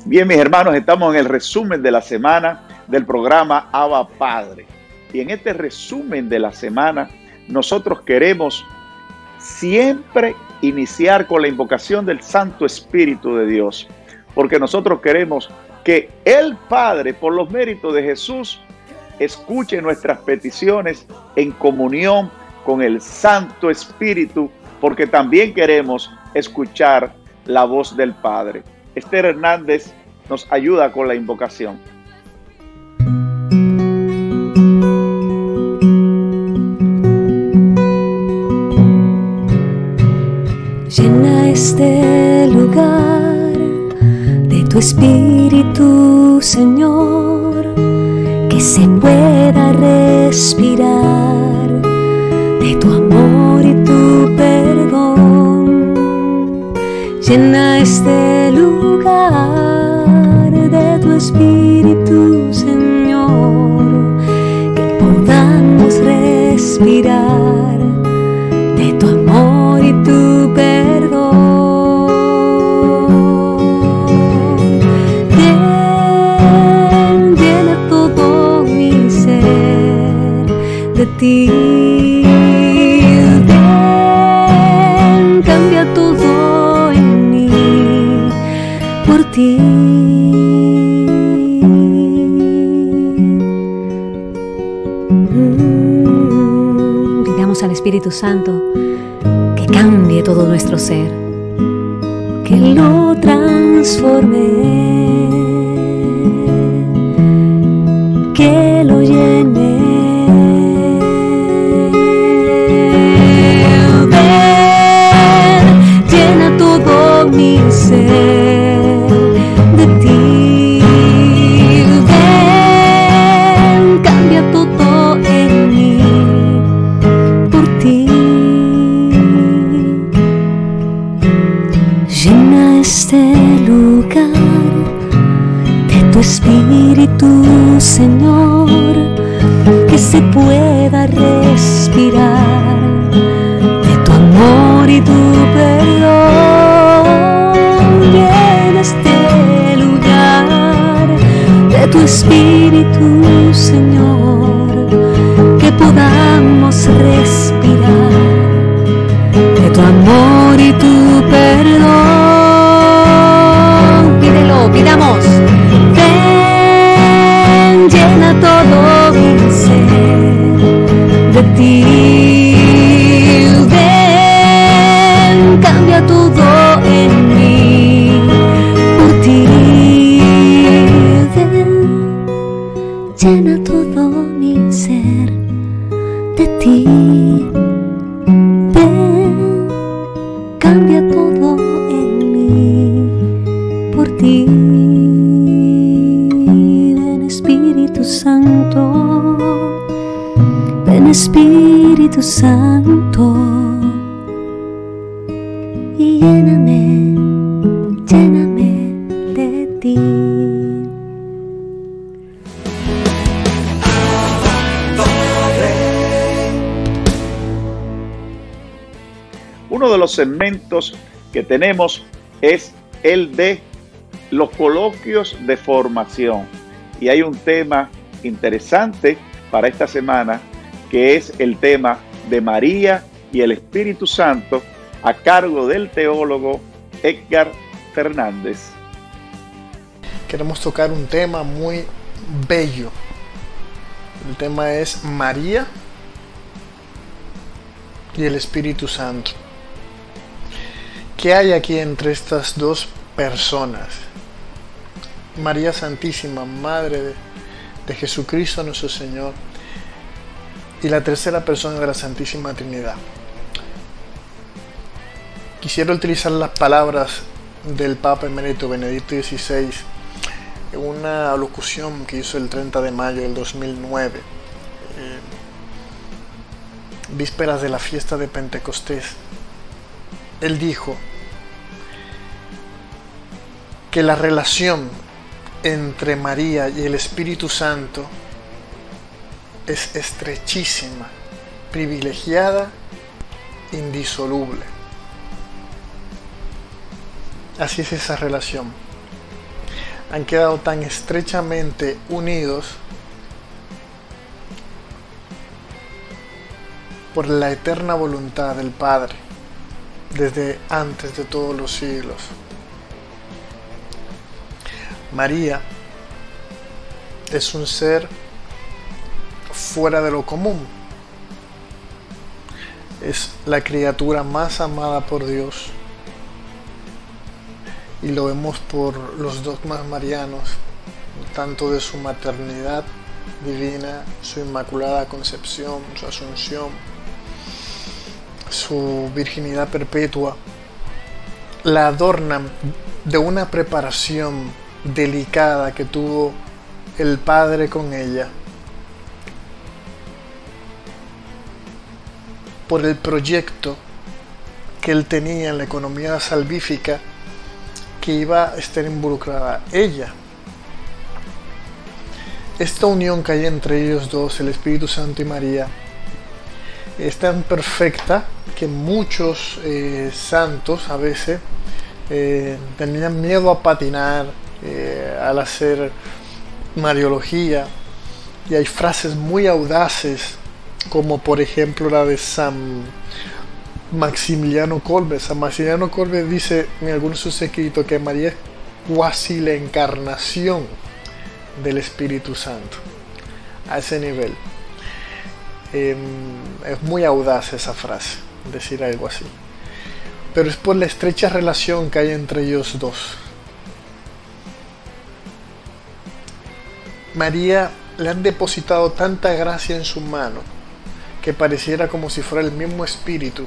Bien, mis hermanos, estamos en el resumen de la semana del programa Abba Padre. Y en este resumen de la semana, nosotros queremos siempre iniciar con la invocación del Santo Espíritu de Dios, porque nosotros queremos que el Padre, por los méritos de Jesús, escuche nuestras peticiones en comunión con el Santo Espíritu, porque también queremos escuchar la voz del Padre. Esther Hernández nos ayuda con la invocación. Llena este lugar de tu Espíritu, Señor, que se pueda respirar de tu amor y tu perdón. Llena este lugar de tu Espíritu, Señor, que podamos respirar de tu amor y tu perdón. Ven, llena todo mi ser de ti. Ven, cambia todo en mí por ti. Digamos al Espíritu Santo que cambie todo nuestro ser, que lo transforme, que lo llene. Ven, llena todo mi ser de ti. Ven, cambia todo en mí por ti. Llena este lugar de tu Espíritu, Señor, que se pueda respirar de tu amor y tu perdón. Llena este lugar de tu Espíritu, Señor, que podamos respirar de tu amor y tu perdón. Pídelo, pidamos. Ven, llena todo mi ser de ti. Ven, cambia todo en mí por ti. Ven, llena todo mi ser de ti. Cambia todo en mí por ti. Ven Espíritu Santo, ven Espíritu Santo, y lléname, lléname de ti. Uno de los segmentos que tenemos es el de los coloquios de formación. Y hay un tema interesante para esta semana, que es el tema de María y el Espíritu Santo, a cargo del teólogo Edgar Fernández. Queremos tocar un tema muy bello. El tema es María y el Espíritu Santo. ¿Qué hay aquí entre estas dos personas? María Santísima, Madre de Jesucristo nuestro Señor, y la tercera persona de la Santísima Trinidad. Quisiera utilizar las palabras del Papa Emérito Benedicto XVI en una alocución que hizo el 30 de mayo del 2009, vísperas de la fiesta de Pentecostés. Él dijo que la relación entre María y el Espíritu Santo es estrechísima, privilegiada, indisoluble. Así es esa relación. han quedado tan estrechamente unidos por la eterna voluntad del Padre desde antes de todos los siglos. María es un ser fuera de lo común. Es la criatura más amada por Dios. Y lo vemos por los dogmas marianos, tanto de su maternidad divina, su inmaculada concepción, su asunción, su virginidad perpetua. La adornan de una preparación delicada que tuvo el Padre con ella, por el proyecto que él tenía en la economía salvífica, que iba a estar involucrada ella. Esta unión que hay entre ellos dos, el Espíritu Santo y María, es tan perfecta que muchos santos a veces tenían miedo a patinar al hacer mariología, y hay frases muy audaces, como por ejemplo la de San Maximiliano Kolbe. San Maximiliano Kolbe dice en algunos de sus escritos que María es cuasi la encarnación del Espíritu Santo, a ese nivel. Es muy audaz esa frase, decir algo así, pero es por la estrecha relación que hay entre ellos dos. María le han depositado tanta gracia en su mano que pareciera como si fuera el mismo Espíritu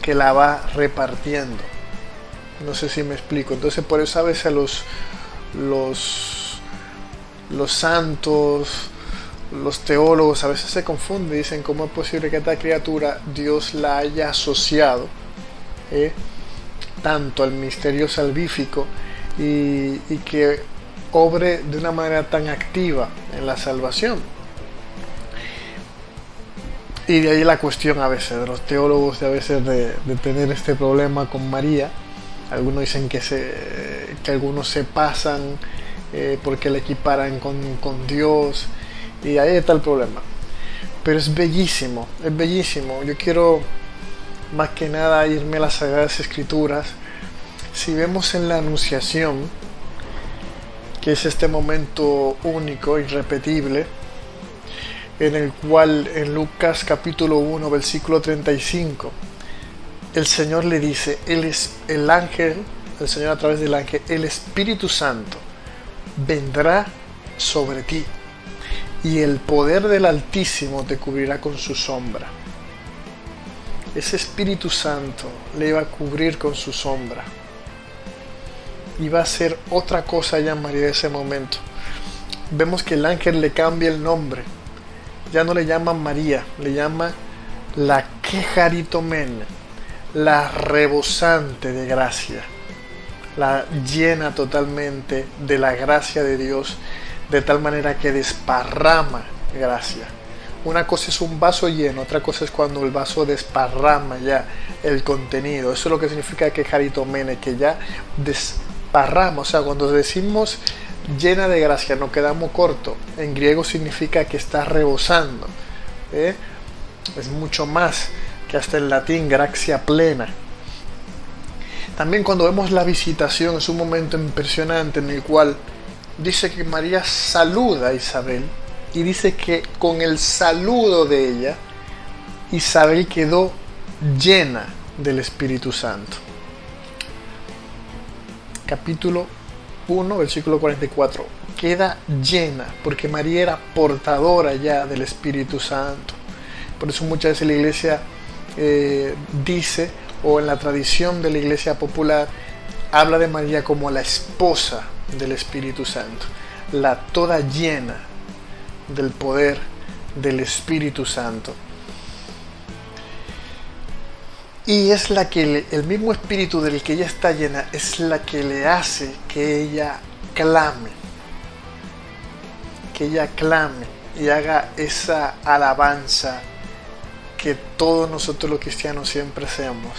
que la va repartiendo. No sé si me explico. Entonces por eso a veces los santos, los teólogos a veces se confunden, dicen cómo es posible que esta criatura Dios la haya asociado tanto al misterio salvífico y que obre de una manera tan activa en la salvación. Y de ahí la cuestión a veces de los teólogos de tener este problema con María. Algunos dicen que algunos se pasan porque la equiparan con Dios, y ahí está el problema. Pero es bellísimo, es bellísimo. Yo quiero más que nada irme a las Sagradas Escrituras. Si vemos en la Anunciación, que es este momento único, irrepetible, en el cual en Lucas capítulo 1 versículo 35 el Señor le dice, el ángel, el Señor a través del ángel, el Espíritu Santo vendrá sobre ti y el poder del Altísimo te cubrirá con su sombra. Ese Espíritu Santo le iba a cubrir con su sombra. Iba a hacer otra cosa ya María en ese momento. Vemos que el ángel le cambia el nombre. Ya no le llama María, le llama la Quejaritomene, la rebosante de gracia, la llena totalmente de la gracia de Dios, de tal manera que desparrama gracia. Una cosa es un vaso lleno, otra cosa es cuando el vaso desparrama ya el contenido. Eso es lo que significa Quejaritomene, que ya desparrama. O sea, cuando decimos llena de gracia nos quedamos cortos. En griego significa que está rebosando. Es mucho más que hasta el latín gracia plena. También cuando vemos la visitación es un momento impresionante en el cual dice que María saluda a Isabel, y dice que con el saludo de ella Isabel quedó llena del Espíritu Santo. Capítulo 1, versículo 44. Queda llena, porque María era portadora ya del Espíritu Santo. Por eso muchas veces la iglesia dice, o en la tradición de la iglesia popular, habla de María como la esposa del Espíritu Santo, la toda llena del poder del Espíritu Santo. Y es la que el mismo Espíritu del que ella está llena es la que le hace que ella clame y haga esa alabanza que todos nosotros los cristianos siempre hacemos.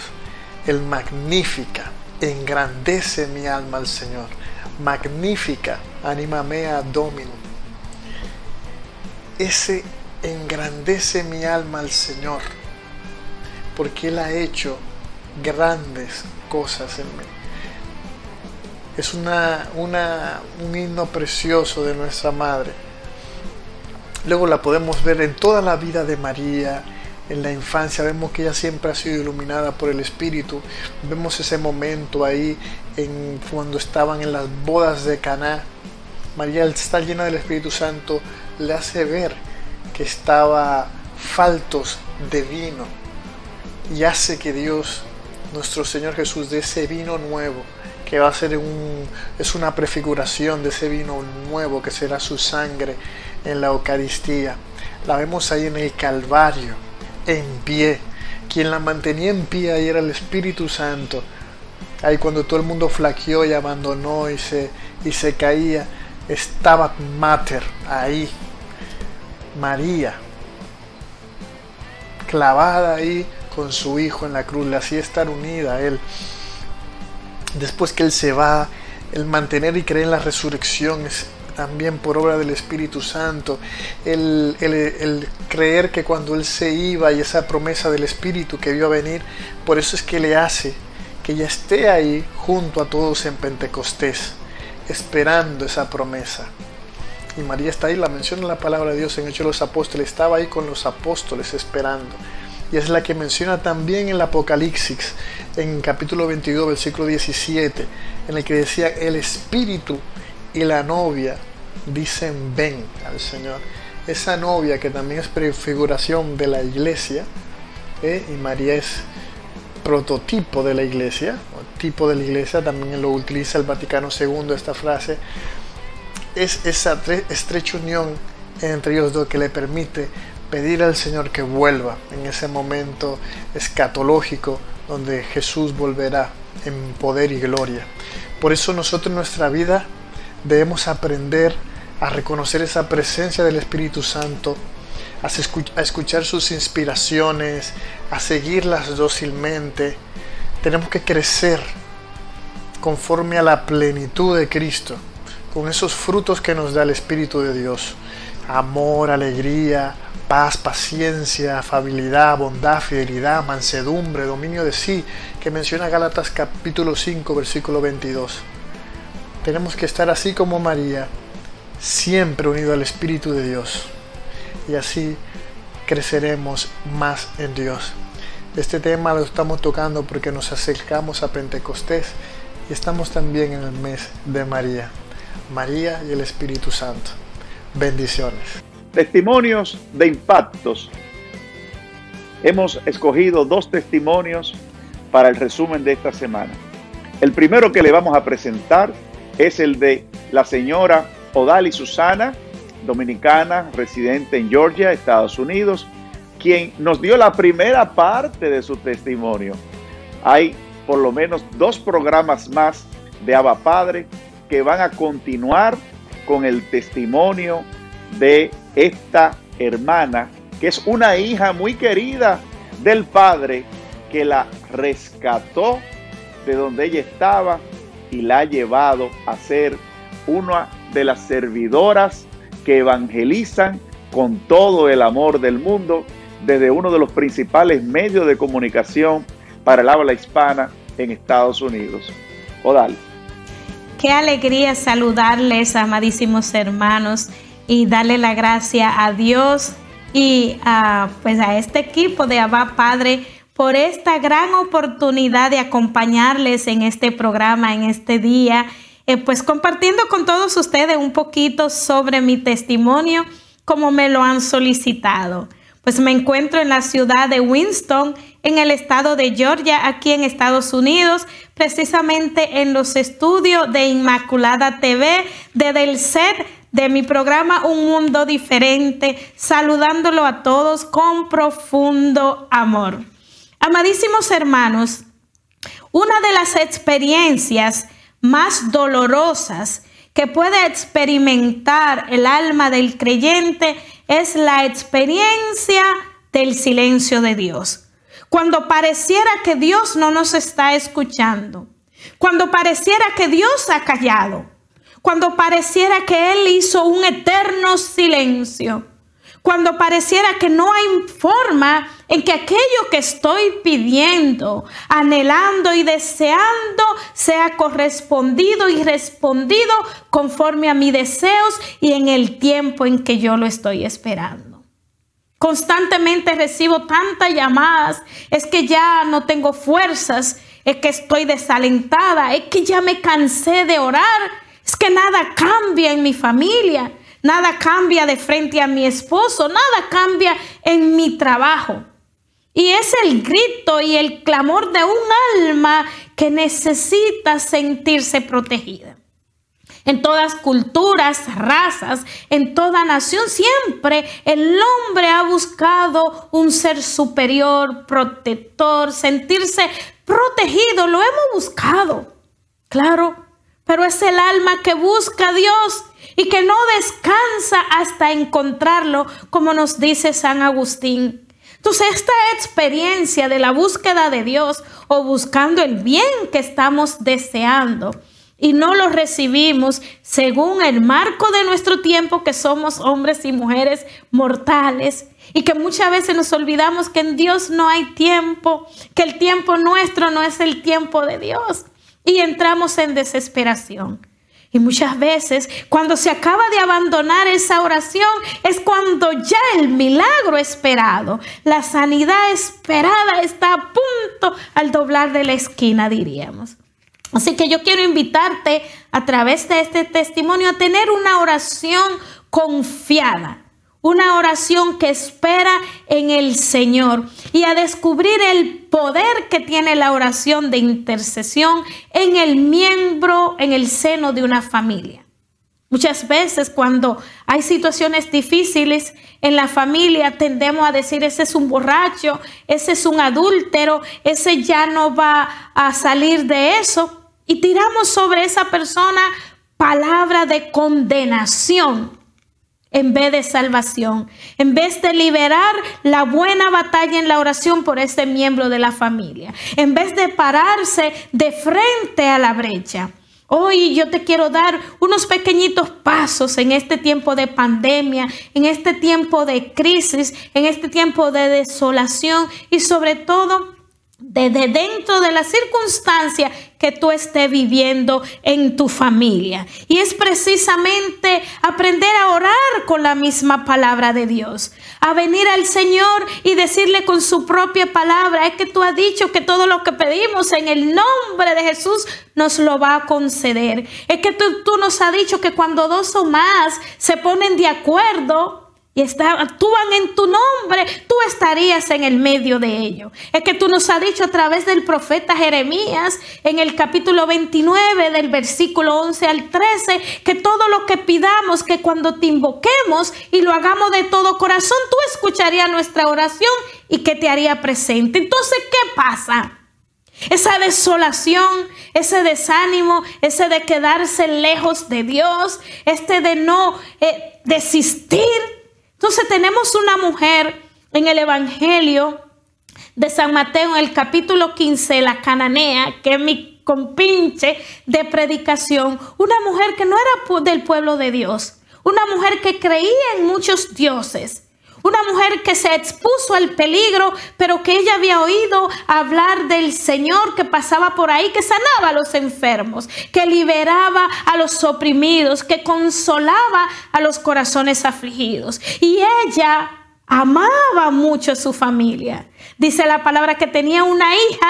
el magnífica, engrandece mi alma al Señor. Magnífica, anima mea Domino. Ese engrandece mi alma al Señor, porque Él ha hecho grandes cosas en mí. Es un himno precioso de nuestra Madre. Luego la podemos ver en toda la vida de María. En la infancia vemos que ella siempre ha sido iluminada por el Espíritu. Vemos ese momento ahí cuando estaban en las bodas de Caná. María, al estar llena del Espíritu Santo, le hace ver que estaba faltos de vino, y hace que Dios, nuestro Señor Jesús, dé ese vino nuevo, que va a ser es una prefiguración de ese vino nuevo que será su sangre en la Eucaristía. La vemos ahí en el Calvario, en pie. Quien la mantenía en pie ahí era el Espíritu Santo. Ahí cuando todo el mundo flaqueó y abandonó y se caía, estaba Mater ahí, María, clavada ahí con su Hijo en la cruz. Le hacía estar unida a Él. Después que Él se va, el mantener y creer en la resurrección es también por obra del Espíritu Santo. El creer que cuando Él se iba, y esa promesa del Espíritu que iba a venir, por eso es que le hace que ella esté ahí junto a todos en Pentecostés, esperando esa promesa. Y María está ahí, la menciona la palabra de Dios en Hechos de los Apóstoles, estaba ahí con los apóstoles esperando. Y es la que menciona también en el Apocalipsis, en capítulo 22, versículo 17, en el que decía: el Espíritu y la novia dicen ven al Señor. Esa novia que también es prefiguración de la iglesia, y María es prototipo de la iglesia, o tipo de la iglesia, también lo utiliza el Vaticano II esta frase. Es esa estrecha unión entre ellos dos que le permite pedir al Señor que vuelva en ese momento escatológico donde Jesús volverá en poder y gloria. Por eso nosotros en nuestra vida debemos aprender a reconocer esa presencia del Espíritu Santo, a escuchar sus inspiraciones, a seguirlas dócilmente. Tenemos que crecer conforme a la plenitud de Cristo, con esos frutos que nos da el Espíritu de Dios: amor, alegría, paz, paciencia, afabilidad, bondad, fidelidad, mansedumbre, dominio de sí, que menciona Gálatas capítulo 5, versículo 22. Tenemos que estar así como María, siempre unido al Espíritu de Dios, y así creceremos más en Dios. Este tema lo estamos tocando porque nos acercamos a Pentecostés y estamos también en el mes de María. María y el Espíritu Santo. Bendiciones. Testimonios de impactos. Hemos escogido 2 testimonios para el resumen de esta semana. El primero que le vamos a presentar es el de la señora Odalis Susana, dominicana, residente en Georgia, Estados Unidos, quien nos dio la primera parte de su testimonio. Hay por lo menos 2 programas más de Abba Padre que van a continuar con el testimonio de esta hermana, que es una hija muy querida del Padre, que la rescató de donde ella estaba y la ha llevado a ser una de las servidoras que evangelizan con todo el amor del mundo desde uno de los principales medios de comunicación para el habla hispana en Estados Unidos. Odalis. Qué alegría saludarles, amadísimos hermanos, y darle la gracia a Dios y a este equipo de Abba Padre por esta gran oportunidad de acompañarles en este programa, en este día, compartiendo con todos ustedes un poquito sobre mi testimonio, como me lo han solicitado. Pues me encuentro en la ciudad de Winston, en el estado de Georgia, aquí en Estados Unidos, precisamente en los estudios de Inmaculada TV, desde el set de mi programa Un Mundo Diferente, saludándolo a todos con profundo amor. Amadísimos hermanos, una de las experiencias más dolorosas que puede experimentar el alma del creyente es la experiencia del silencio de Dios. Cuando pareciera que Dios no nos está escuchando. Cuando pareciera que Dios ha callado. Cuando pareciera que Él hizo un eterno silencio. Cuando pareciera que no hay forma en que aquello que estoy pidiendo, anhelando y deseando sea correspondido y respondido conforme a mis deseos y en el tiempo en que yo lo estoy esperando. Constantemente recibo tantas llamadas, es que ya no tengo fuerzas, es que estoy desalentada, es que ya me cansé de orar, es que nada cambia en mi familia. Nada cambia de frente a mi esposo, nada cambia en mi trabajo. Y es el grito y el clamor de un alma que necesita sentirse protegida. En todas culturas, razas, en toda nación, siempre el hombre ha buscado un ser superior, protector, sentirse protegido. Lo hemos buscado, claro, pero es el alma que busca a Dios y que no descansa hasta encontrarlo, como nos dice San Agustín. Entonces, esta experiencia de la búsqueda de Dios o buscando el bien que estamos deseando y no lo recibimos según el marco de nuestro tiempo, que somos hombres y mujeres mortales, y que muchas veces nos olvidamos que en Dios no hay tiempo, que el tiempo nuestro no es el tiempo de Dios, y entramos en desesperación. Y muchas veces cuando se acaba de abandonar esa oración es cuando ya el milagro esperado, la sanidad esperada está a punto al doblar de la esquina, diríamos. Así que yo quiero invitarte a través de este testimonio a tener una oración confiada. Una oración que espera en el Señor y a descubrir el poder que tiene la oración de intercesión en el miembro, en el seno de una familia. Muchas veces cuando hay situaciones difíciles en la familia tendemos a decir: ese es un borracho, ese es un adúltero, ese ya no va a salir de eso. Y tiramos sobre esa persona palabra de condenación en vez de salvación, en vez de liberar la buena batalla en la oración por ese miembro de la familia, en vez de pararse de frente a la brecha. Hoy yo te quiero dar unos pequeñitos pasos en este tiempo de pandemia, en este tiempo de crisis, en este tiempo de desolación y sobre todo desde dentro de la circunstancia que tú estés viviendo en tu familia. Y es precisamente aprender a orar con la misma palabra de Dios, a venir al Señor y decirle con su propia palabra: es que tú has dicho que todo lo que pedimos en el nombre de Jesús nos lo va a conceder. Es que tú nos has dicho que cuando dos o más se ponen de acuerdo y actúan en tu nombre, tú estarías en el medio de ellos. Es que tú nos has dicho a través del profeta Jeremías, en el capítulo 29, del versículo 11 al 13, que todo lo que pidamos, que cuando te invoquemos y lo hagamos de todo corazón, tú escucharías nuestra oración y que te haría presente. Entonces, ¿qué pasa? Esa desolación, ese desánimo, ese de quedarse lejos de Dios, de no desistir. Entonces tenemos una mujer en el Evangelio de San Mateo, en el capítulo 15, la cananea, que es mi compinche de predicación, una mujer que no era del pueblo de Dios, una mujer que creía en muchos dioses, una mujer que se expuso al peligro, pero que ella había oído hablar del Señor que pasaba por ahí, que sanaba a los enfermos, que liberaba a los oprimidos, que consolaba a los corazones afligidos. Y ella amaba mucho a su familia. Dice la palabra que tenía una hija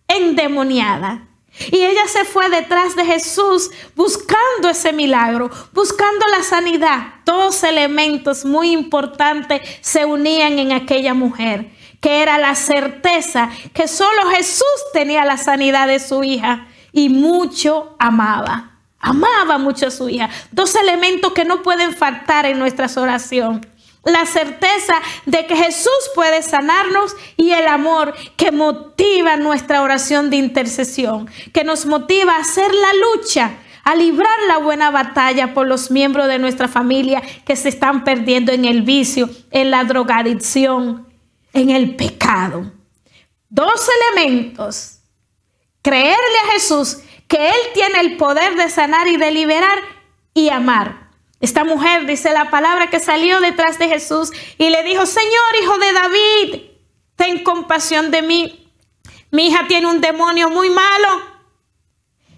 endemoniada. Y ella se fue detrás de Jesús buscando ese milagro, buscando la sanidad. Dos elementos muy importantes se unían en aquella mujer, que era la certeza que solo Jesús tenía la sanidad de su hija y mucho amaba. Amaba mucho a su hija. Dos elementos que no pueden faltar en nuestras oraciones. La certeza de que Jesús puede sanarnos y el amor que motiva nuestra oración de intercesión, que nos motiva a hacer la lucha, a librar la buena batalla por los miembros de nuestra familia que se están perdiendo en el vicio, en la drogadicción, en el pecado. dos elementos: creerle a Jesús que Él tiene el poder de sanar y de liberar, y amar. Esta mujer, dice la palabra, que salió detrás de Jesús y le dijo: Señor, hijo de David, ten compasión de mí. Mi hija tiene un demonio muy malo.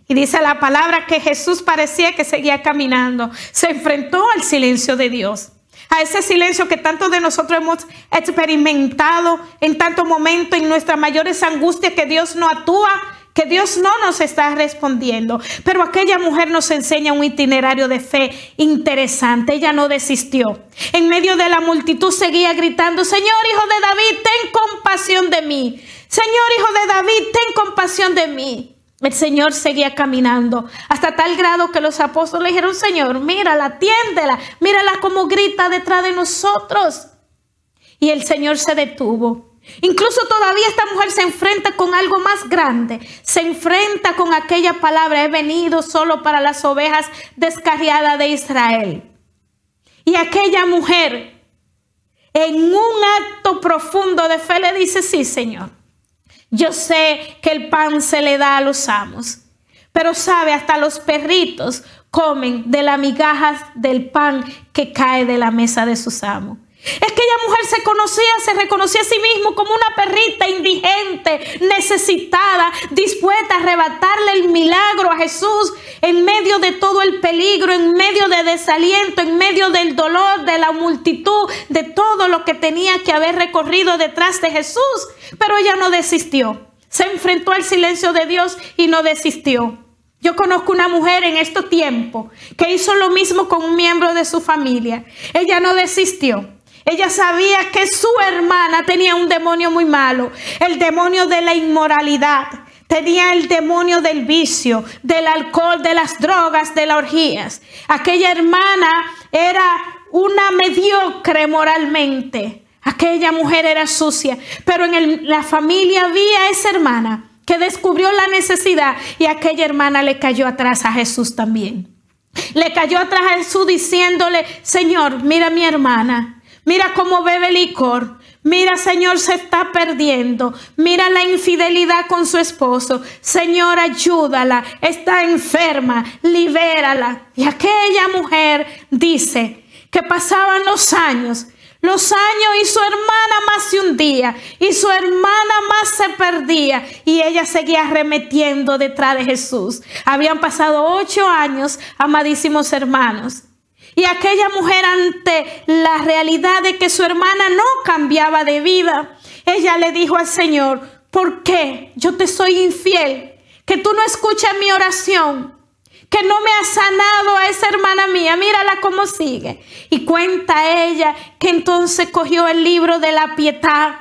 Y dice la palabra que Jesús parecía que seguía caminando. Se enfrentó al silencio de Dios. A ese silencio que tantos de nosotros hemos experimentado en tantos momentos, en nuestras mayores angustias, que Dios no actúa, que Dios no nos está respondiendo. Pero aquella mujer nos enseña un itinerario de fe interesante. Ella no desistió. En medio de la multitud seguía gritando: Señor, hijo de David, ten compasión de mí. Señor, hijo de David, ten compasión de mí. El Señor seguía caminando, hasta tal grado que los apóstoles le dijeron: Señor, mírala, atiéndela, mírala cómo grita detrás de nosotros. Y el Señor se detuvo. Incluso todavía esta mujer se enfrenta con algo más grande. Se enfrenta con aquella palabra: he venido solo para las ovejas descarriadas de Israel. Y aquella mujer, en un acto profundo de fe, le dice: sí, Señor, yo sé que el pan se le da a los amos, pero sabe, hasta los perritos comen de las migajas del pan que cae de la mesa de sus amos. Es que aquella mujer se reconocía a sí misma como una perrita indigente, necesitada, dispuesta a arrebatarle el milagro a Jesús en medio de todo el peligro, en medio de desaliento, en medio del dolor, de la multitud, de todo lo que tenía que haber recorrido detrás de Jesús. Pero ella no desistió. Se enfrentó al silencio de Dios y no desistió. Yo conozco una mujer en estos tiempos que hizo lo mismo con un miembro de su familia. Ella no desistió. Ella sabía que su hermana tenía un demonio muy malo, el demonio de la inmoralidad, tenía el demonio del vicio, del alcohol, de las drogas, de las orgías. Aquella hermana era una mediocre moralmente, aquella mujer era sucia, pero en la familia había esa hermana que descubrió la necesidad, y aquella hermana le cayó atrás a Jesús también. Le cayó atrás a Jesús diciéndole: Señor, mira a mi hermana. Mira cómo bebe licor. Mira, Señor, se está perdiendo. Mira la infidelidad con su esposo. Señor, ayúdala. Está enferma. Libérala. Y aquella mujer dice que pasaban los años y su hermana más se hundía y su hermana más se perdía, y ella seguía arremetiendo detrás de Jesús. Habían pasado 8 años, amadísimos hermanos. Y aquella mujer, ante la realidad de que su hermana no cambiaba de vida, ella le dijo al Señor: ¿por qué yo te soy infiel? Que tú no escuchas mi oración, que no me has sanado a esa hermana mía. Mírala cómo sigue. Y cuenta ella que entonces cogió el libro de la piedad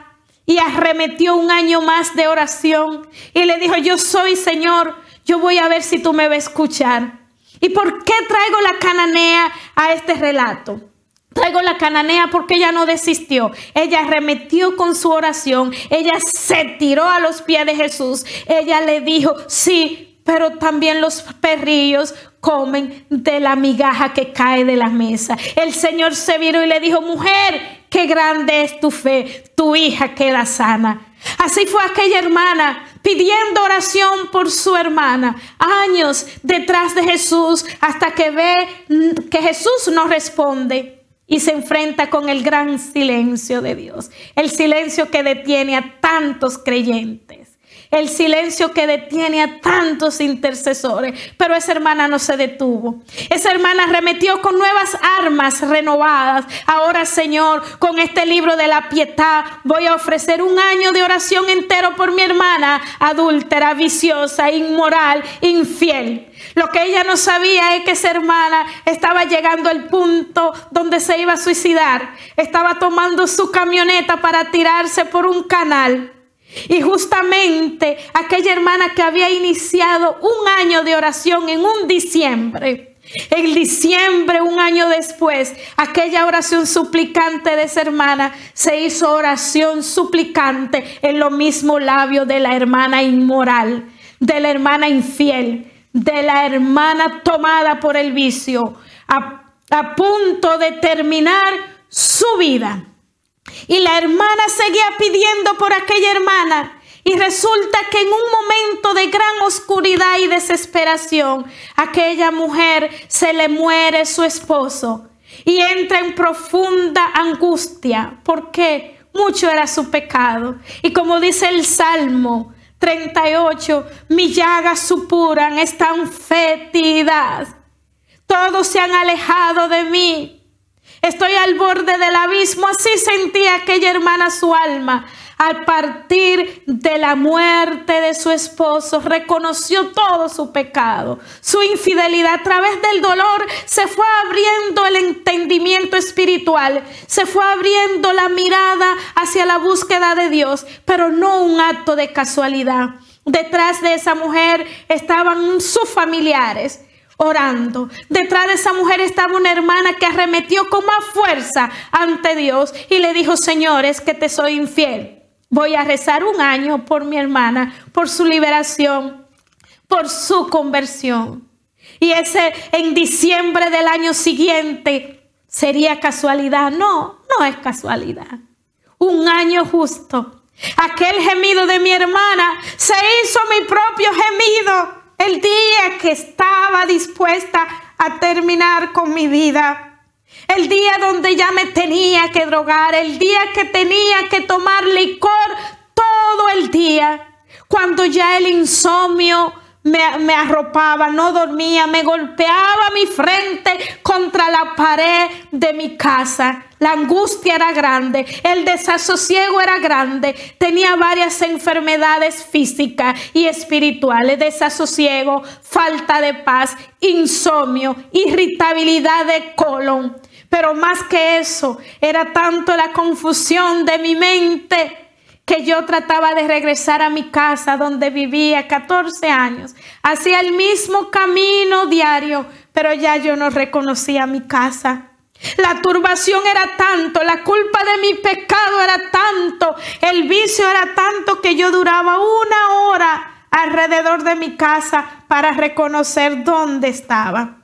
y arremetió 1 año más de oración. Y le dijo: yo soy, Señor, yo voy a ver si tú me vas a escuchar. ¿Y por qué traigo la cananea a este relato? Traigo la cananea porque ella no desistió. Ella arremetió con su oración. Ella se tiró a los pies de Jesús. Ella le dijo: sí, pero también los perrillos comen de la migaja que cae de la mesa. El Señor se viró y le dijo: mujer, qué grande es tu fe. Tu hija queda sana. Así fue aquella hermana pidiendo oración por su hermana, años detrás de Jesús, hasta que ve que Jesús no responde y se enfrenta con el gran silencio de Dios. El silencio que detiene a tantos creyentes. El silencio que detiene a tantos intercesores. Pero esa hermana no se detuvo. Esa hermana arremetió con nuevas armas renovadas. Ahora, Señor, con este libro de la piedad voy a ofrecer 1 año de oración entero por mi hermana adúltera, viciosa, inmoral, infiel. Lo que ella no sabía es que esa hermana estaba llegando al punto donde se iba a suicidar. Estaba tomando su camioneta para tirarse por un canal. Y justamente aquella hermana que había iniciado 1 año de oración en un diciembre, en diciembre, 1 año después, aquella oración suplicante de esa hermana se hizo oración suplicante en los mismos labios de la hermana inmoral, de la hermana infiel, de la hermana tomada por el vicio, a punto de terminar su vida. Y la hermana seguía pidiendo por aquella hermana. Y resulta que en un momento de gran oscuridad y desesperación, aquella mujer se le muere su esposo y entra en profunda angustia porque mucho era su pecado. Y como dice el Salmo 38, mis llagas supuran, están fétidas. Todos se han alejado de mí. Estoy al borde del abismo. Así sentía aquella hermana su alma. Al partir de la muerte de su esposo, reconoció todo su pecado, su infidelidad. A través del dolor se fue abriendo el entendimiento espiritual, se fue abriendo la mirada hacia la búsqueda de Dios, pero no un acto de casualidad. Detrás de esa mujer estaban sus familiares orando. Detrás de esa mujer estaba una hermana que arremetió con más fuerza ante Dios y le dijo: Señor, es que te soy infiel. Voy a rezar 1 año por mi hermana, por su liberación, por su conversión. Y en diciembre del año siguiente, ¿sería casualidad? No, no es casualidad. 1 año justo. Aquel gemido de mi hermana se hizo mi propio gemido el día que estaba dispuesta a terminar con mi vida. El día donde ya me tenía que drogar, el día que tenía que tomar licor todo el día, cuando ya el insomnio me arropaba, no dormía, me golpeaba mi frente contra la pared de mi casa. La angustia era grande, el desasosiego era grande, tenía varias enfermedades físicas y espirituales: desasosiego, falta de paz, insomnio, irritabilidad de colon. Pero más que eso, era tanto la confusión de mi mente que yo trataba de regresar a mi casa donde vivía 14 años. Hacía el mismo camino diario, pero ya yo no reconocía mi casa. La turbación era tanto, la culpa de mi pecado era tanto, el vicio era tanto que yo duraba 1 hora alrededor de mi casa para reconocer dónde estaba.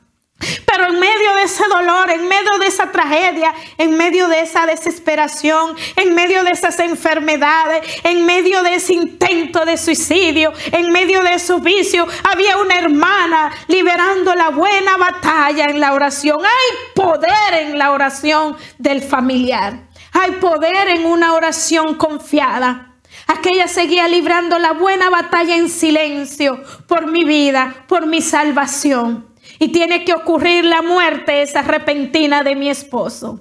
Pero en medio de ese dolor, en medio de esa tragedia, en medio de esa desesperación, en medio de esas enfermedades, en medio de ese intento de suicidio, en medio de su vicio, había una hermana librando la buena batalla en la oración. Hay poder en la oración del familiar. Hay poder en una oración confiada. Aquella seguía librando la buena batalla en silencio por mi vida, por mi salvación. Y tiene que ocurrir la muerte esa repentina de mi esposo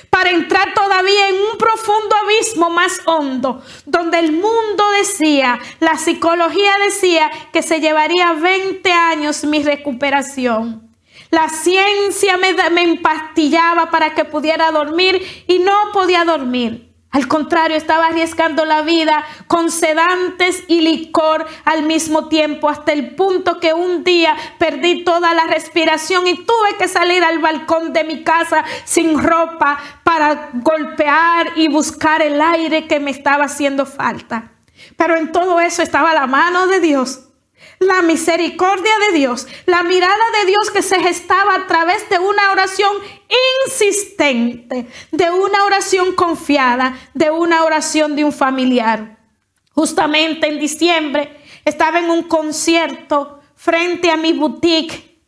para entrar todavía en un profundo abismo más hondo, donde el mundo decía, la psicología decía que se llevaría 20 años mi recuperación. La ciencia me empastillaba para que pudiera dormir y no podía dormir. Al contrario, estaba arriesgando la vida con sedantes y licor al mismo tiempo, hasta el punto que un día perdí toda la respiración y tuve que salir al balcón de mi casa sin ropa para golpear y buscar el aire que me estaba haciendo falta. Pero en todo eso estaba la mano de Dios, la misericordia de Dios, la mirada de Dios que se gestaba a través de una oración insistente, de una oración confiada, de una oración de un familiar. Justamente en diciembre estaba en un concierto frente a mi boutique.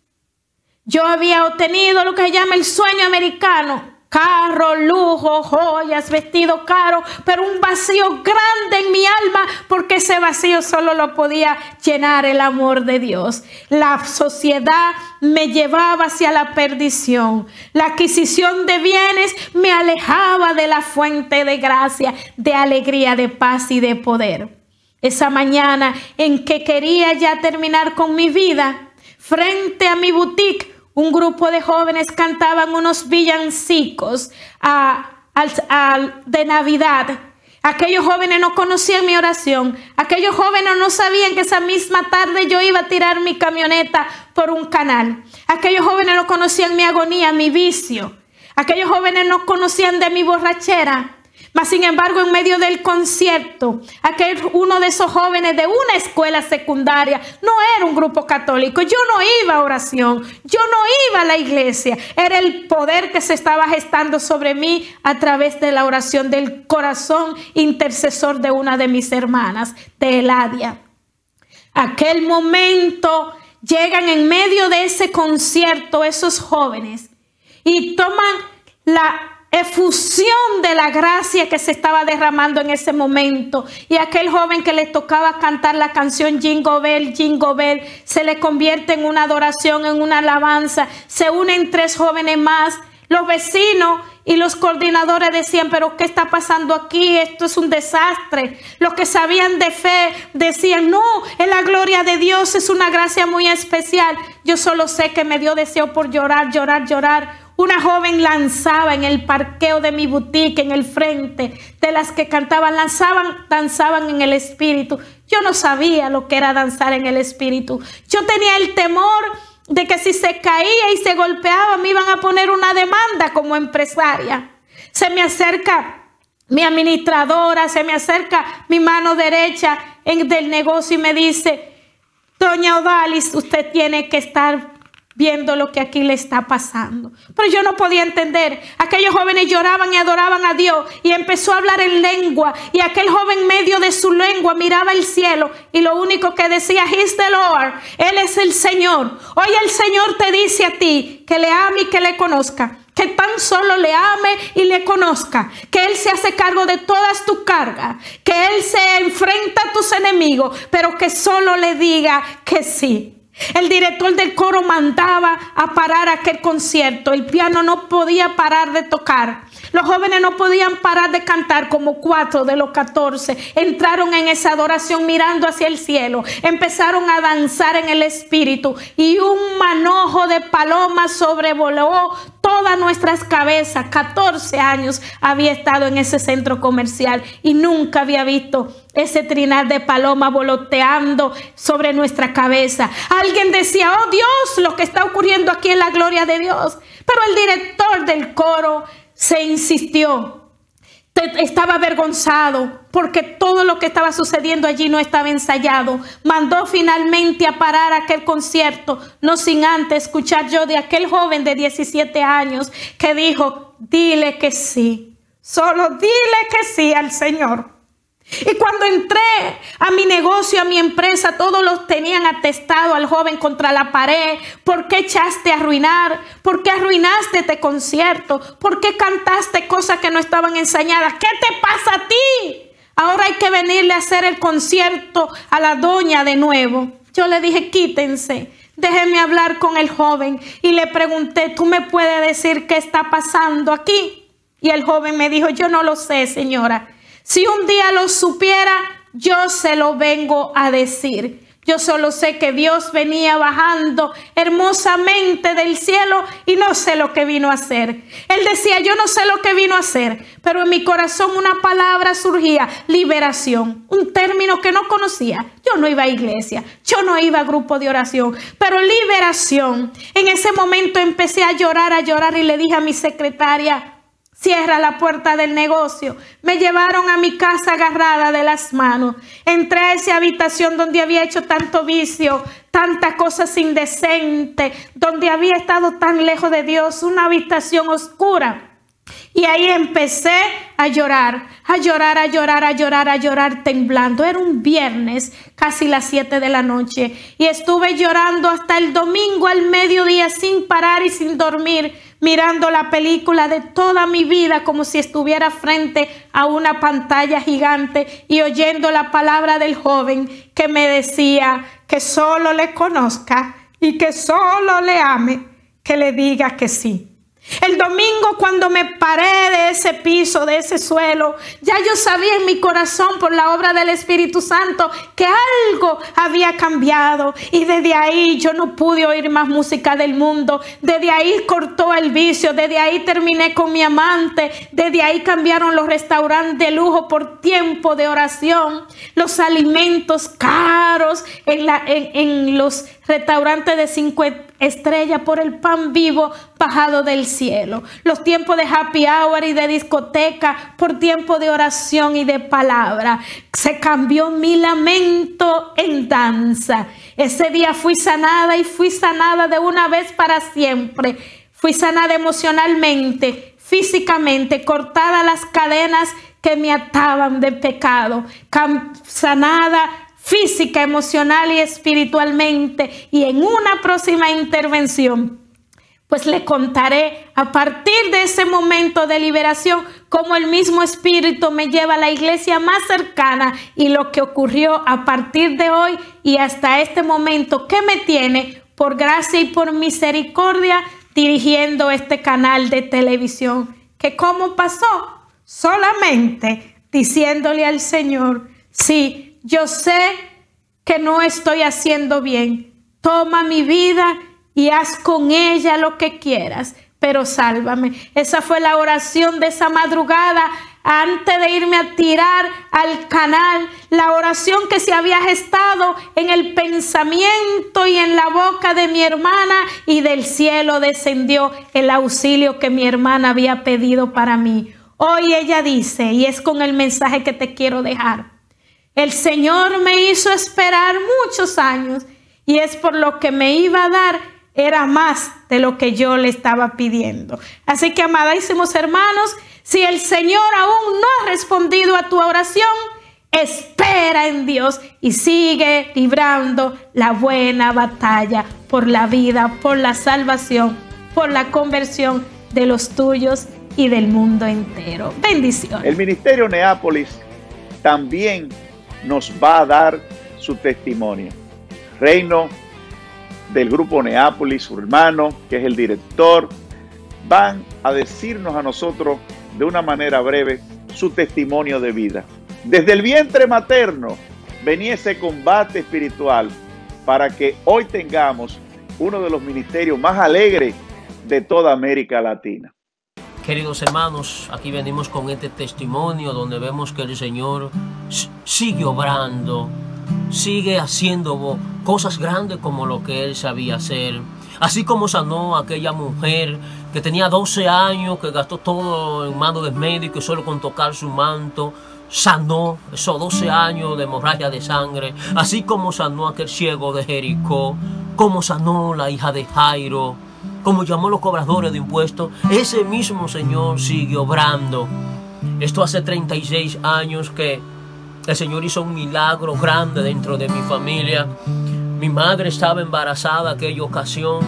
Yo había obtenido lo que se llama el sueño americano: carro, lujo, joyas, vestido caro, pero un vacío grande en mi alma, porque ese vacío solo lo podía llenar el amor de Dios. La sociedad me llevaba hacia la perdición. La adquisición de bienes me alejaba de la fuente de gracia, de alegría, de paz y de poder. Esa mañana en que quería ya terminar con mi vida, frente a mi boutique, un grupo de jóvenes cantaban unos villancicos de Navidad. Aquellos jóvenes no conocían mi oración. Aquellos jóvenes no sabían que esa misma tarde yo iba a tirar mi camioneta por un canal. Aquellos jóvenes no conocían mi agonía, mi vicio. Aquellos jóvenes no conocían de mi borrachera. Mas sin embargo, en medio del concierto, uno de esos jóvenes de una escuela secundaria, no era un grupo católico, yo no iba a oración, yo no iba a la iglesia, era el poder que se estaba gestando sobre mí a través de la oración del corazón intercesor de una de mis hermanas, de Eladia. Aquel momento llegan en medio de ese concierto esos jóvenes y toman la efusión de la gracia que se estaba derramando en ese momento, y aquel joven que le tocaba cantar la canción Jingle Bell, se le convierte en una adoración, en una alabanza. Se unen 3 jóvenes más. Los vecinos y los coordinadores decían, pero ¿qué está pasando aquí? Esto es un desastre. Los que sabían de fe decían, no, es la gloria de Dios, es una gracia muy especial. Yo solo sé que me dio deseo por llorar. Una joven lanzaba en el parqueo de mi boutique, en el frente de las que cantaban, danzaban en el espíritu. Yo no sabía lo que era danzar en el espíritu. Yo tenía el temor de que si se caía y se golpeaba me iban a poner una demanda como empresaria. Se me acerca mi administradora, se me acerca mi mano derecha del negocio y me dice, doña Odalis, usted tiene que estar viendo lo que aquí le está pasando. Pero yo no podía entender. Aquellos jóvenes lloraban y adoraban a Dios, y empezó a hablar en lengua, y aquel joven en medio de su lengua miraba el cielo y lo único que decía, He's the Lord, Él es el Señor. Hoy el Señor te dice a ti que le ame y que le conozca, que tan solo le ame y le conozca, que Él se hace cargo de todas tus cargas, que Él se enfrenta a tus enemigos, pero que solo le diga que sí. El director del coro mandaba a parar aquel concierto. El piano no podía parar de tocar. Los jóvenes no podían parar de cantar, como 4 de los 14. Entraron en esa adoración mirando hacia el cielo. Empezaron a danzar en el espíritu. Y un manojo de palomas sobrevoló todas nuestras cabezas. 14 años había estado en ese centro comercial y nunca había visto ese trinar de paloma voloteando sobre nuestra cabeza. Alguien decía, oh Dios, lo que está ocurriendo aquí es la gloria de Dios. Pero el director del coro se insistió. Estaba avergonzado porque todo lo que estaba sucediendo allí no estaba ensayado. Mandó finalmente a parar aquel concierto, no sin antes escuchar yo de aquel joven de 17 años que dijo, dile que sí, solo dile que sí al Señor. Y cuando entré a mi negocio, a mi empresa, todos los tenían atestado al joven contra la pared. ¿Por qué echaste a arruinar? ¿Por qué arruinaste este concierto? ¿Por qué cantaste cosas que no estaban ensayadas? ¿Qué te pasa a ti? Ahora hay que venirle a hacer el concierto a la doña de nuevo. Yo le dije, quítense. Déjeme hablar con el joven. Y le pregunté, ¿tú me puedes decir qué está pasando aquí? Y el joven me dijo, yo no lo sé, señora. Si un día lo supiera, yo se lo vengo a decir. Yo solo sé que Dios venía bajando hermosamente del cielo y no sé lo que vino a hacer. Él decía, yo no sé lo que vino a hacer, pero en mi corazón una palabra surgía, liberación. Un término que no conocía. Yo no iba a iglesia, yo no iba a grupo de oración, pero liberación. En ese momento empecé a llorar y le dije a mi secretaria, cierra la puerta del negocio. Me llevaron a mi casa agarrada de las manos. Entré a esa habitación donde había hecho tanto vicio, tantas cosas indecentes, donde había estado tan lejos de Dios, una habitación oscura. Y ahí empecé a llorar temblando. Era un viernes, casi las 7 de la noche. Y estuve llorando hasta el domingo al mediodía sin parar y sin dormir, mirando la película de toda mi vida como si estuviera frente a una pantalla gigante y oyendo la palabra del joven que me decía que solo le conozca y que solo le ame, que le diga que sí. El domingo, cuando me paré de ese piso, de ese suelo, ya yo sabía en mi corazón por la obra del Espíritu Santo que algo había cambiado, y desde ahí yo no pude oír más música del mundo. Desde ahí cortó el vicio, desde ahí terminé con mi amante, desde ahí cambiaron los restaurantes de lujo por tiempo de oración, los alimentos caros en los restaurantes de 5 estrella, por el pan vivo bajado del cielo. Los tiempos de happy hour y de discoteca por tiempo de oración y de palabra. Se cambió mi lamento en danza. Ese día fui sanada y fui sanada de una vez para siempre. Fui sanada emocionalmente, físicamente, cortada las cadenas que me ataban de pecado, sanada física, emocional y espiritualmente. Y en una próxima intervención, pues le contaré a partir de ese momento de liberación cómo el mismo Espíritu me lleva a la iglesia más cercana y lo que ocurrió a partir de hoy y hasta este momento que me tiene por gracia y por misericordia dirigiendo este canal de televisión. ¿Que cómo pasó? Solamente diciéndole al Señor, sí, yo sé que no estoy haciendo bien. Toma mi vida y haz con ella lo que quieras, pero sálvame. Esa fue la oración de esa madrugada antes de irme a tirar al canal. La oración que se había gestado en el pensamiento y en la boca de mi hermana, y del cielo descendió el auxilio que mi hermana había pedido para mí. Hoy ella dice, y es con el mensaje que te quiero dejar: el Señor me hizo esperar muchos años, y es por lo que me iba a dar, era más de lo que yo le estaba pidiendo. Así que, amadísimos hermanos, si el Señor aún no ha respondido a tu oración, espera en Dios y sigue librando la buena batalla por la vida, por la salvación, por la conversión de los tuyos y del mundo entero. Bendiciones. El Ministerio Neápolis también nos va a dar su testimonio. Reino, del grupo Neápolis, su hermano, que es el director, van a decirnos a nosotros de una manera breve su testimonio de vida. Desde el vientre materno venía ese combate espiritual para que hoy tengamos uno de los ministerios más alegres de toda América Latina. Queridos hermanos, aquí venimos con este testimonio donde vemos que el Señor sigue obrando, sigue haciendo cosas grandes como lo que Él sabía hacer. Así como sanó a aquella mujer que tenía 12 años, que gastó todo en manos del médico y solo con tocar su manto sanó esos 12 años de hemorragia de sangre. Así como sanó a aquel ciego de Jericó, como sanó la hija de Jairo, como llamó a los cobradores de impuestos, ese mismo Señor sigue obrando. Esto hace 36 años que el Señor hizo un milagro grande dentro de mi familia. Mi madre estaba embarazada aquella ocasión,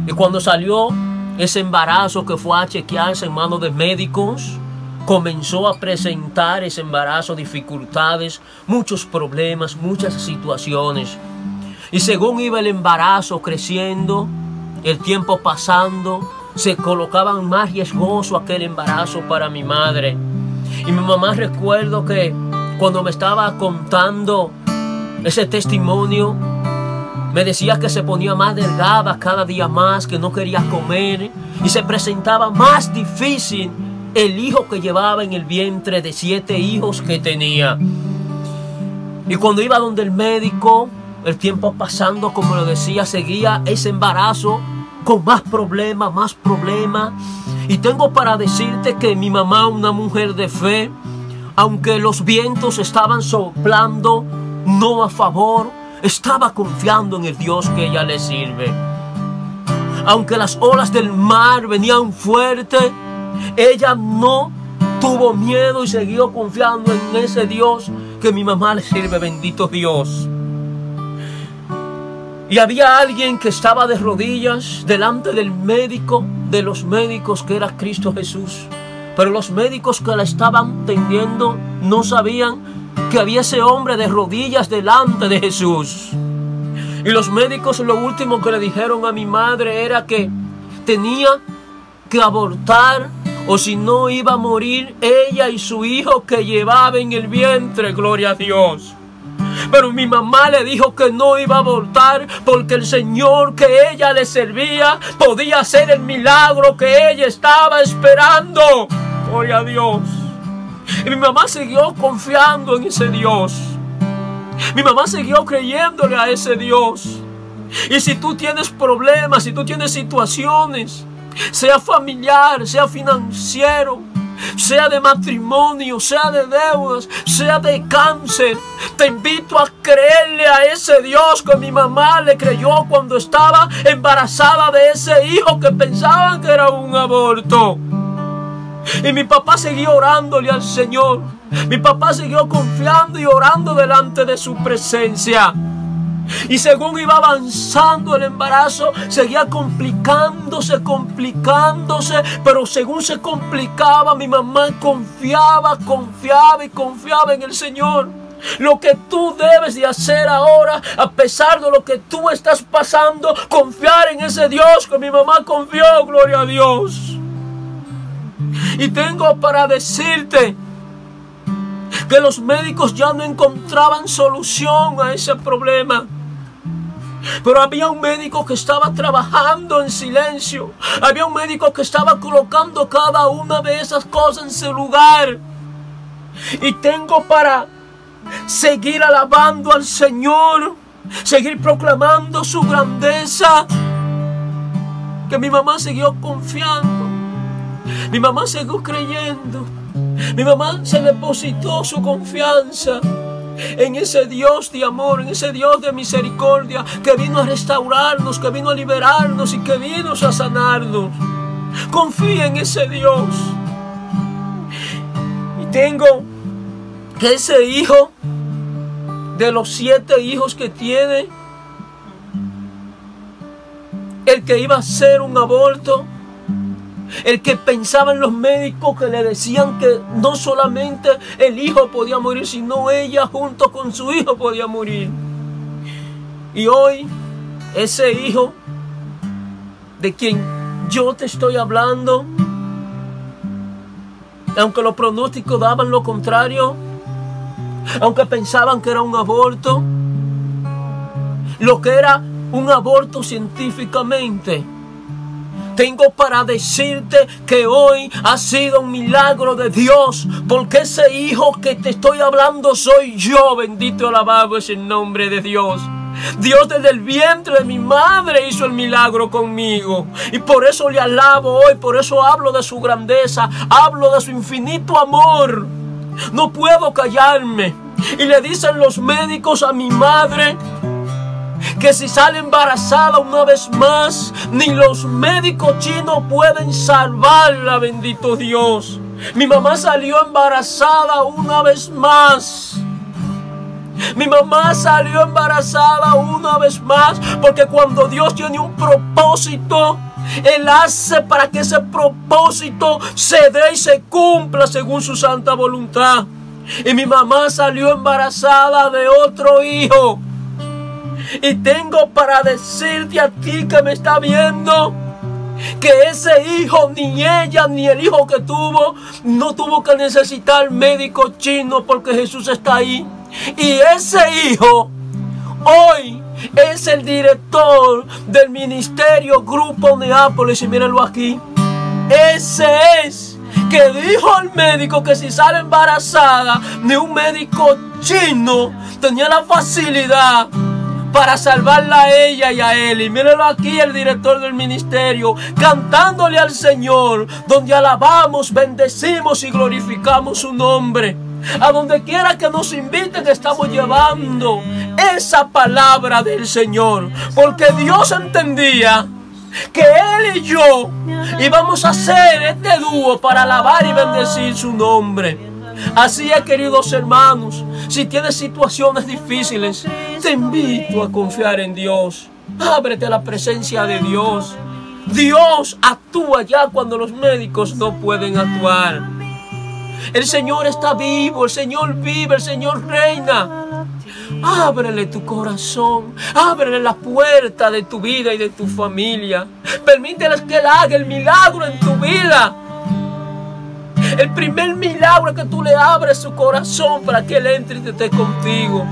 y cuando salió ese embarazo, que fue a chequearse en manos de médicos, comenzó a presentar ese embarazo dificultades, muchos problemas, muchas situaciones. Y según iba el embarazo creciendo, el tiempo pasando, se colocaban más riesgoso aquel embarazo para mi madre. Y mi mamá, recuerdo que cuando me estaba contando ese testimonio, me decía que se ponía más delgada cada día más, que no quería comer, y se presentaba más difícil el hijo que llevaba en el vientre de 7 hijos que tenía. Y cuando iba donde el médico, el tiempo pasando, como lo decía, seguía ese embarazo con más problemas, más problemas. Y tengo para decirte que mi mamá, una mujer de fe, aunque los vientos estaban soplando no a favor, estaba confiando en el Dios que ella le sirve. Aunque las olas del mar venían fuertes, ella no tuvo miedo y siguió confiando en ese Dios que mi mamá le sirve. Bendito Dios. Y había alguien que estaba de rodillas delante del médico, de los médicos, que era Cristo Jesús. Pero los médicos que la estaban atendiendo no sabían que había ese hombre de rodillas delante de Jesús. Y los médicos lo último que le dijeron a mi madre era que tenía que abortar, o si no iba a morir ella y su hijo que llevaba en el vientre. Gloria a Dios. Pero mi mamá le dijo que no iba a abortar, porque el Señor que ella le servía podía hacer el milagro que ella estaba esperando. Gloria a Dios. Y mi mamá siguió confiando en ese Dios. Mi mamá siguió creyéndole a ese Dios. Y si tú tienes problemas, si tú tienes situaciones, sea familiar, sea financiero, sea de matrimonio, sea de deudas, sea de cáncer, te invito a creerle a ese Dios que mi mamá le creyó cuando estaba embarazada de ese hijo que pensaban que era un aborto. Y mi papá siguió orándole al Señor. Mi papá siguió confiando y orando delante de su presencia. Y según iba avanzando el embarazo, seguía complicándose, pero según se complicaba, mi mamá confiaba en el Señor. Lo que tú debes de hacer ahora, a pesar de lo que tú estás pasando, confiar en ese Dios que mi mamá confió, gloria a Dios. Y tengo para decirte que los médicos ya no encontraban solución a ese problema. Pero había un médico que estaba trabajando en silencio. Había un médico que estaba colocando cada una de esas cosas en su lugar. Y tengo para seguir alabando al Señor, seguir proclamando su grandeza, que mi mamá siguió confiando. Mi mamá siguió creyendo. Mi mamá se depositó su confianza en ese Dios de amor, en ese Dios de misericordia, que vino a restaurarnos, que vino a liberarnos y que vino a sanarnos. Confía en ese Dios. Y tengo que ese hijo, de los 7 hijos que tiene, el que iba a hacer un aborto, el que pensaban los médicos que le decían que no solamente el hijo podía morir, sino ella junto con su hijo podía morir. Y hoy ese hijo de quien yo te estoy hablando, aunque los pronósticos daban lo contrario, aunque pensaban que era un aborto, lo que era un aborto científicamente, tengo para decirte que hoy ha sido un milagro de Dios, porque ese hijo que te estoy hablando soy yo. Bendito y alabado es el nombre de Dios. Dios desde el vientre de mi madre hizo el milagro conmigo, y por eso le alabo hoy, por eso hablo de su grandeza, hablo de su infinito amor. No puedo callarme. Y le dicen los médicos a mi madre que si sale embarazada una vez más, ni los médicos chinos pueden salvarla, bendito Dios. Mi mamá salió embarazada una vez más. Mi mamá salió embarazada una vez más, porque cuando Dios tiene un propósito, Él hace para que ese propósito se dé y se cumpla según su santa voluntad. Y mi mamá salió embarazada de otro hijo. Y tengo para decirte a ti que me está viendo, que ese hijo, ni ella, ni el hijo que tuvo, no tuvo que necesitar médico chino, porque Jesús está ahí. Y ese hijo hoy es el director del ministerio Grupo Neápolis. Y mírenlo aquí. Ese es que dijo al médico que si sale embarazada, ni un médico chino tenía la facilidad para salvarla a ella y a él. Y mírenlo aquí, el director del ministerio, cantándole al Señor, donde alabamos, bendecimos y glorificamos su nombre. A donde quiera que nos inviten, estamos llevando esa palabra del Señor, porque Dios entendía que Él y yo íbamos a hacer este dúo para alabar y bendecir su nombre. Así es, queridos hermanos, si tienes situaciones difíciles, te invito a confiar en Dios. Ábrete a la presencia de Dios. Dios actúa ya cuando los médicos no pueden actuar. El Señor está vivo, el Señor vive, el Señor reina. Ábrele tu corazón, ábrele la puerta de tu vida y de tu familia. Permíteles que Él haga el milagro en tu vida. El primer milagro es que tú le abres su corazón para que Él entre y esté contigo.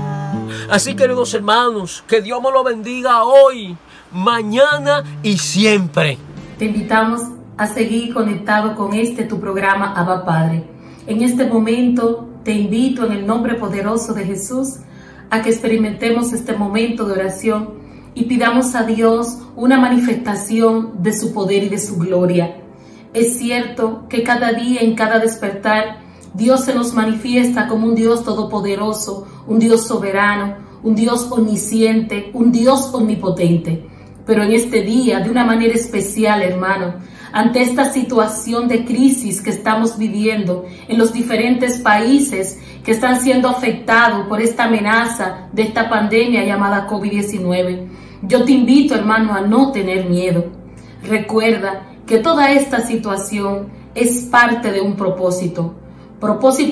Así, queridos hermanos, que Dios me lo bendiga hoy, mañana y siempre. Te invitamos a seguir conectado con tu programa Abba Padre. En este momento te invito en el nombre poderoso de Jesús a que experimentemos este momento de oración y pidamos a Dios una manifestación de su poder y de su gloria. Es cierto que cada día, en cada despertar, Dios se nos manifiesta como un Dios todopoderoso, un Dios soberano, un Dios omnisciente, un Dios omnipotente. Pero en este día, de una manera especial, hermano, ante esta situación de crisis que estamos viviendo en los diferentes países que están siendo afectados por esta amenaza de esta pandemia llamada COVID-19, yo te invito, hermano, a no tener miedo. Recuerda que toda esta situación es parte de un propósito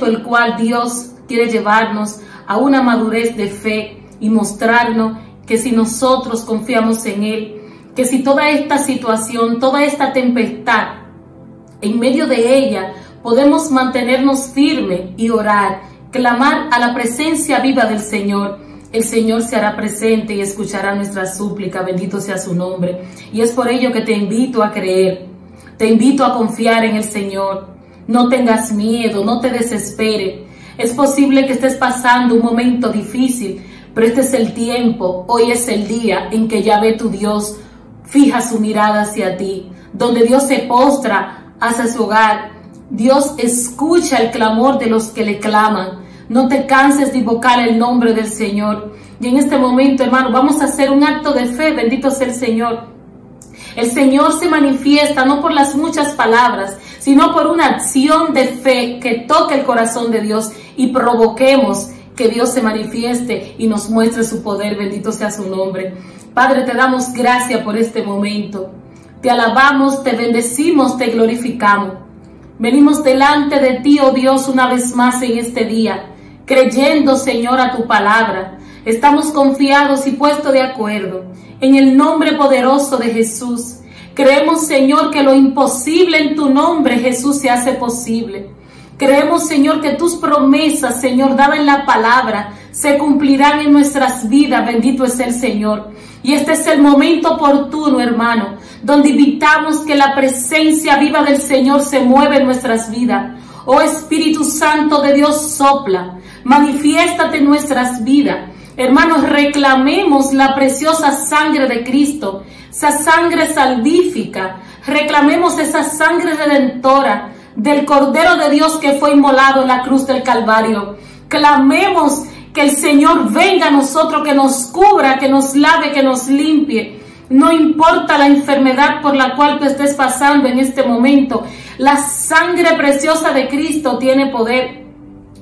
el cual Dios quiere llevarnos a una madurez de fe y mostrarnos que si nosotros confiamos en Él, que si toda esta situación, toda esta tempestad, en medio de ella podemos mantenernos firmes y orar, clamar a la presencia viva del Señor, el Señor se hará presente y escuchará nuestra súplica, bendito sea su nombre. Y es por ello que te invito a creer, te invito a confiar en el Señor. No tengas miedo, no te desesperes. Es posible que estés pasando un momento difícil, pero este es el tiempo, hoy es el día en que Yahvé tu Dios fija su mirada hacia ti, donde Dios se postra hacia su hogar. Dios escucha el clamor de los que le claman. No te canses de invocar el nombre del Señor. Y en este momento, hermano, vamos a hacer un acto de fe, bendito sea el Señor. El Señor se manifiesta no por las muchas palabras, sino por una acción de fe que toque el corazón de Dios y provoquemos que Dios se manifieste y nos muestre su poder, bendito sea su nombre. Padre, te damos gracias por este momento. Te alabamos, te bendecimos, te glorificamos. Venimos delante de ti, oh Dios, una vez más en este día, creyendo, Señor, a tu palabra. Estamos confiados y puestos de acuerdo. En el nombre poderoso de Jesús, creemos, Señor, que lo imposible en tu nombre, Jesús, se hace posible. Creemos, Señor, que tus promesas, Señor, dadas en la palabra, se cumplirán en nuestras vidas. Bendito es el Señor. Y este es el momento oportuno, hermano, donde invitamos que la presencia viva del Señor se mueva en nuestras vidas. Oh Espíritu Santo de Dios, sopla, manifiéstate en nuestras vidas. Hermanos, reclamemos la preciosa sangre de Cristo, esa sangre salvífica. Reclamemos esa sangre redentora del Cordero de Dios que fue inmolado en la cruz del Calvario. Clamemos que el Señor venga a nosotros, que nos cubra, que nos lave, que nos limpie. No importa la enfermedad por la cual tú estés pasando en este momento, la sangre preciosa de Cristo tiene poder.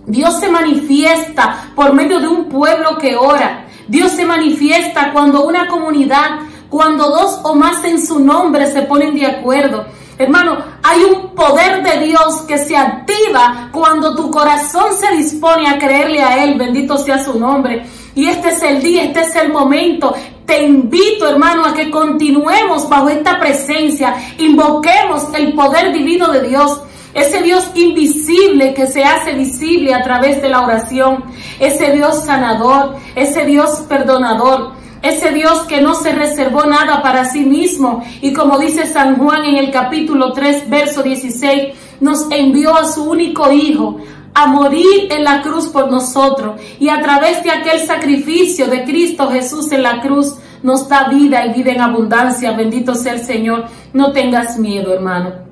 Dios se manifiesta por medio de un pueblo que ora. Dios se manifiesta cuando una comunidad, cuando dos o más en su nombre se ponen de acuerdo. Hermano, hay un poder de Dios que se activa cuando tu corazón se dispone a creerle a Él. Bendito sea su nombre. Y este es el día, este es el momento. Te invito, hermano, a que continuemos bajo esta presencia. Invoquemos el poder divino de Dios. Ese Dios invisible que se hace visible a través de la oración. Ese Dios sanador, ese Dios perdonador. Ese Dios que no se reservó nada para sí mismo y como dice San Juan en el capítulo 3, verso 16, nos envió a su único Hijo a morir en la cruz por nosotros y a través de aquel sacrificio de Cristo Jesús en la cruz nos da vida y vida en abundancia. Bendito sea el Señor. No tengas miedo, hermano.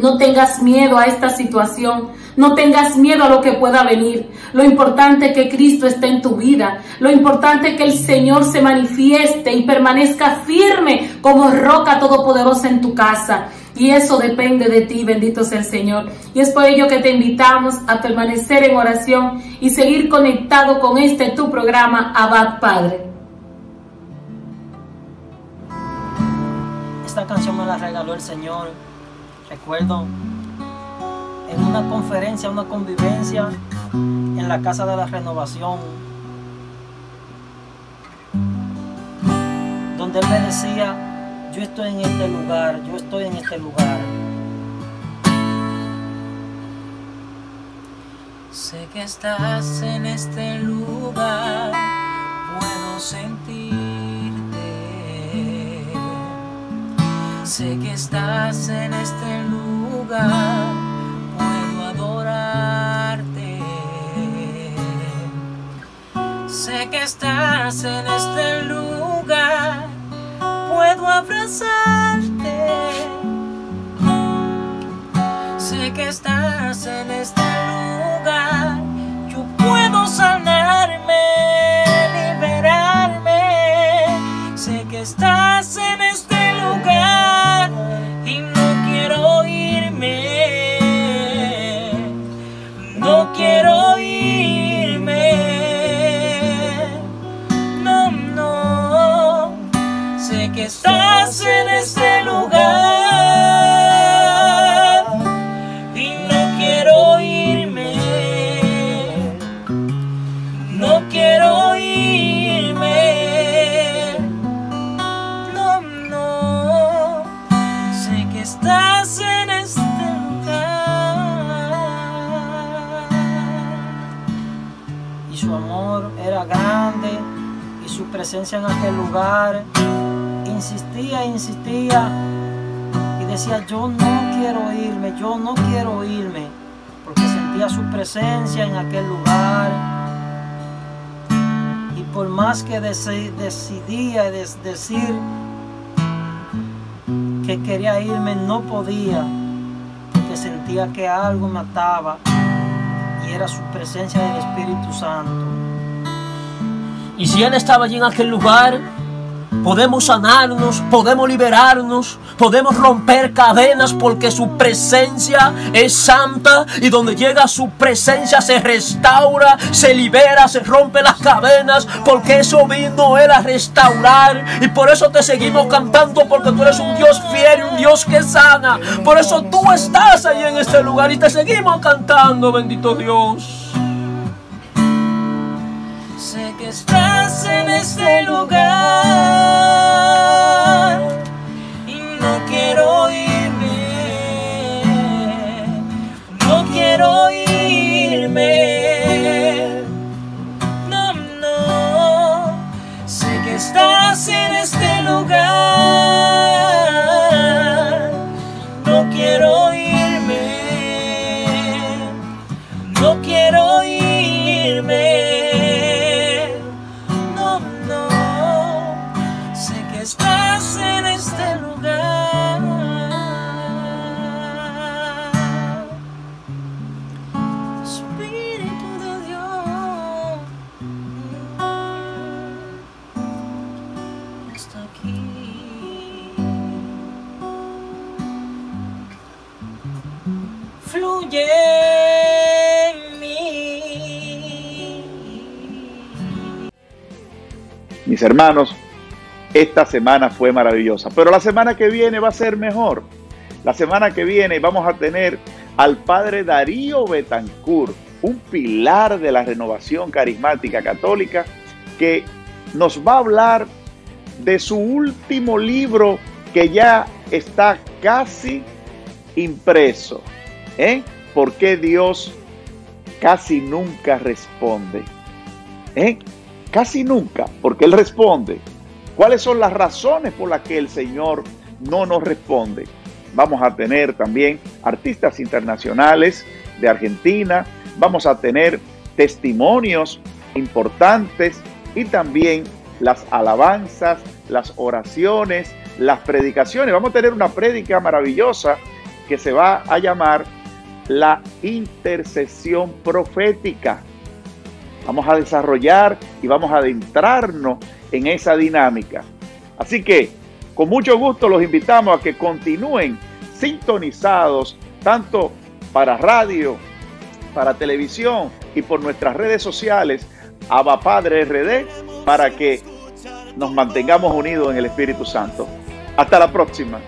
No tengas miedo a esta situación, no tengas miedo a lo que pueda venir. Lo importante es que Cristo esté en tu vida, lo importante es que el Señor se manifieste y permanezca firme como roca todopoderosa en tu casa. Y eso depende de ti, bendito sea el Señor. Y es por ello que te invitamos a permanecer en oración y seguir conectado con tu programa Abba Padre. Esta canción me la regaló el Señor. Recuerdo en una conferencia, una convivencia en la Casa de la Renovación, donde él me decía, yo estoy en este lugar, yo estoy en este lugar. Sé que estás en este lugar, puedo sentirte. Sé que estás en este lugar, puedo adorarte. Sé que que estás en este lugar, puedo abrazarte. Sé que estás en este lugar, yo puedo sanarme, liberarme. Sé que estás en este lugar y no quiero irme, no quiero irme, no, no. Sé que estás en este lugar y no quiero irme, no quiero irme, no, no. Sé que estás en este lugar. Y su amor era grande y su presencia en aquel lugar insistía, insistía y decía: yo no quiero irme, yo no quiero irme, porque sentía su presencia en aquel lugar. Y por más que decidía decir que quería irme, no podía, porque sentía que algo me ataba y era su presencia del Espíritu Santo. Y si Él estaba allí en aquel lugar, podemos sanarnos, podemos liberarnos, podemos romper cadenas, porque su presencia es santa, y donde llega su presencia se restaura, se libera, se rompe las cadenas, porque eso vino Él a restaurar. Y por eso te seguimos cantando, porque tú eres un Dios fiel y un Dios que sana. Por eso tú estás ahí en este lugar y te seguimos cantando, bendito Dios. Sé que estás en este lugar y no quiero irme, no quiero irme, no, no. Sé que estás en este lugar, no quiero irme, no quiero irme. Estás en este lugar. Espíritu de Dios está aquí. Fluye en mí. Mis hermanos, esta semana fue maravillosa, pero la semana que viene va a ser mejor. La semana que viene vamos a tener al padre Darío Betancourt, un pilar de la renovación carismática católica, que nos va a hablar de su último libro, que ya está casi impreso. ¿Por qué Dios casi nunca responde? Casi nunca, porque Él responde. ¿Cuáles son las razones por las que el Señor no nos responde? Vamos a tener también artistas internacionales de Argentina, vamos a tener testimonios importantes y también las alabanzas, las oraciones, las predicaciones. Vamos a tener una prédica maravillosa que se va a llamar la intercesión profética. Vamos a desarrollar y vamos a adentrarnos en esa dinámica. Así que con mucho gusto los invitamos a que continúen sintonizados, tanto para radio, para televisión y por nuestras redes sociales, Abba Padre RD, para que nos mantengamos unidos en el Espíritu Santo. Hasta la próxima.